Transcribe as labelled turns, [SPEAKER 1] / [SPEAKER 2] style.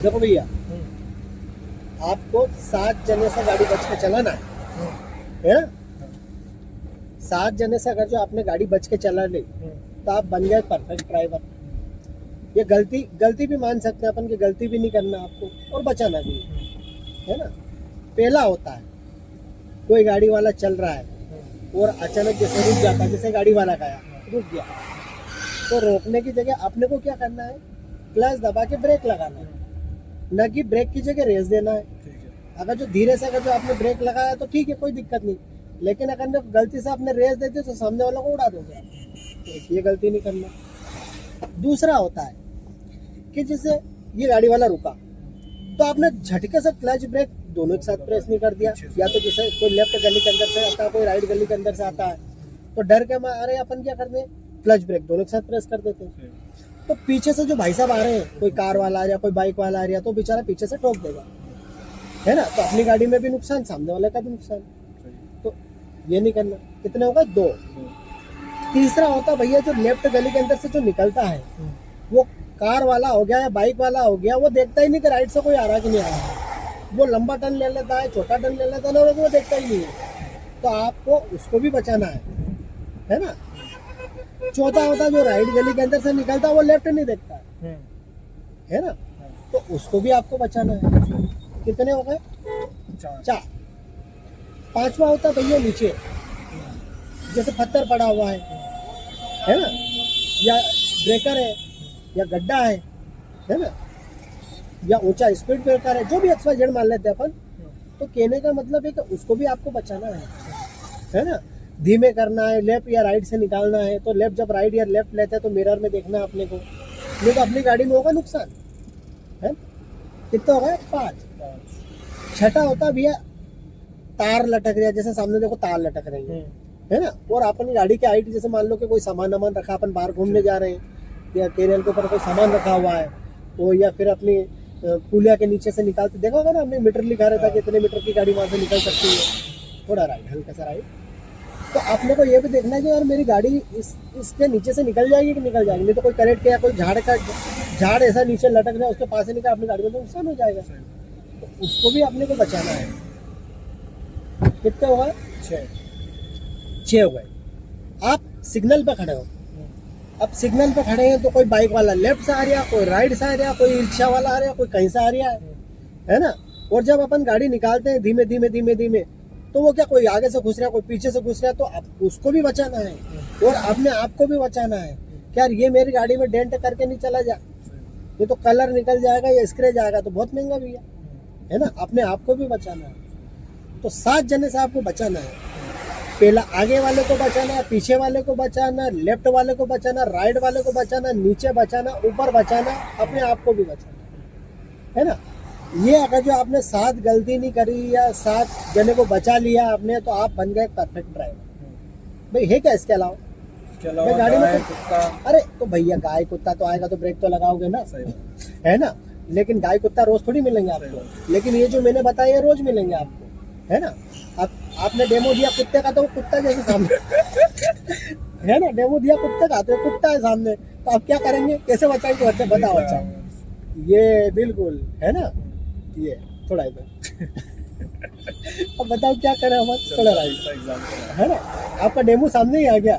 [SPEAKER 1] देखो भैया, आपको 7 जने से गाड़ी बच के चलाना है ना। 7 जने से अगर जो आपने गाड़ी बच के चला ली तो आप बन गए परफेक्ट ड्राइवर। ये गलती भी मान सकते हैं अपन की, गलती भी नहीं करना आपको और बचाना भी है ना। पहला होता है कोई गाड़ी वाला चल रहा है और अचानक जैसे रुक जाता है, जैसे गाड़ी वाला गया रुक गया, तो रोकने की जगह अपने को क्या करना है, क्लच दबा के ब्रेक लगाना है, न कि ब्रेक की जगह रेस देना है। अगर जो धीरे से अगर जो आपने ब्रेक लगाया तो ठीक है, कोई दिक्कत नहीं, लेकिन अगर गलती से आपने रेस दे दी तो सामने वाला को उड़ा दोगे, तो ये गलती नहीं करना। दूसरा होता है कि जैसे ये गाड़ी वाला रुका तो आपने झटके से क्लच ब्रेक दोनों एक साथ प्रेस नहीं कर दिया, या तो जैसे कोई लेफ्ट गली के अंदर से आता है, कोई राइट गली के अंदर से आता है, तो डर के मारे अपन क्या करते हैं, क्लच ब्रेक दोनों एक साथ प्रेस कर देते हैं। तो पीछे से जो भाई साहब आ रहे हैं, कोई कार वाला आ रहा, कोई बाइक वाला आ रहा, तो बेचारा पीछे से ठोक देगा, है ना। तो अपनी गाड़ी में भी नुकसान, सामने वाले का भी नुकसान। तो ये नहीं करना। कितने होगा? 2। तीसरा होता भैया जो लेफ्ट गली के अंदर से जो निकलता है, वो कार वाला हो गया या बाइक वाला हो गया, वो देखता ही नहीं कि राइट से कोई आ रहा कि नहीं आ रहा, वो लंबा टर्न ले लेता है, छोटा टर्न ले लेता है ना, वो देखता ही नहीं है। तो आपको उसको भी बचाना है ना। चौथा होता जो राइट गली के अंदर से निकलता है, वो लेफ्ट नहीं देखता है ना, तो उसको भी आपको बचाना है। कितने हो गए? 4। 5वां होता भैया नीचे, जैसे पत्थर पड़ा हुआ है ना, या ब्रेकर है, या गड्ढा है ना, या ऊंचा स्पीड ब्रेकर है, जो भी XYZ मान लेते हैं अपन। तो कहने का मतलब है कि उसको भी आपको बचाना है ना। धीमे करना है, लेफ्ट या राइट से निकालना है, तो लेफ्ट जब राइट या लेफ्ट लेते हैं तो मिरर में देखना है अपने को, नहीं तो अपनी गाड़ी में होगा नुकसान है। कितना होगा? 5। छठा होता भैया तार लटक रहा है, जैसे सामने देखो तार लटक रही है ना, और अपनी गाड़ी की हाइट, जैसे मान लो कि कोई सामान रखा, अपन बाहर घूमने जा रहे हैं या केरियल के ऊपर कोई सामान रखा हुआ है, तो या फिर अपनी पुलिया के नीचे से निकालते देखा होगा ना, हमने मीटर लिखा रहता है कितने मीटर की गाड़ी वहां से निकल सकती है। थोड़ा राइट, हल्का सा राइट। तो आपने को ये भी देखना है कि यार मेरी गाड़ी इसके नीचे से निकल जाएगी कि निकल जाएगी, नहीं तो कोई करेक्ट या कोई झाड़ ऐसा नीचे लटक रहा है, उसके पास से निकल अपनी गाड़ी में तो नुकसान हो जाएगा। तो उसको भी अपने को बचाना है। कितने हो गए? 6 हो गए। आप सिग्नल पे खड़े हो, अब सिग्नल पे खड़े हैं तो कोई बाइक वाला लेफ्ट से आ रहा, कोई राइट से आ रहा, कोई रिक्शा वाला आ रहा, कोई कहीं से आ रहा है ना। और जब अपन गाड़ी निकालते हैं धीमे धीमे धीमे धीमे, तो वो क्या कोई आगे से घुस रहा है, कोई पीछे से घुस रहा है, तो आप उसको भी बचाना है और अपने आप को भी बचाना है। क्या ये मेरी गाड़ी में डेंट करके नहीं चला जा, ये तो कलर निकल जाएगा या स्क्रैच आएगा तो बहुत महंगा भैया, है ना। अपने आप को भी बचाना है। तो 7 जने से आपको बचाना है। पहला आगे वाले को बचाना, पीछे वाले को बचाना, लेफ्ट वाले को बचाना, राइट वाले को बचाना, नीचे बचाना, ऊपर बचाना, अपने आप को भी बचाना है ना। ये अगर जो आपने 7 गलती नहीं करी या 7 जने को बचा लिया आपने, तो आप बन गए परफेक्ट ड्राइवर। भाई है क्या इसके अलावा? भाई गाड़ी में कुत्ता, अरे तो भैया गाय कुत्ता तो आएगा तो ब्रेक तो लगाओगे ना, है ना। लेकिन गाय कुत्ता रोज थोड़ी मिलेंगे आपको, लेकिन ये जो मैंने बताया ये रोज मिलेंगे आपको, है ना। आपने डेमो दिया कुत्ते का, तो कुत्ता जैसे सामने है ना, डेमो दिया कुत्ते का तो कुत्ता है सामने, तो आप क्या करेंगे, कैसे बचाएंगे? बच्चे बताओ। अच्छा ये बिल्कुल है ना, ये थोड़ा इधर अब बताओ क्या करें हम, थोड़ा राइट है ना। आपका डेमो सामने ही आ गया।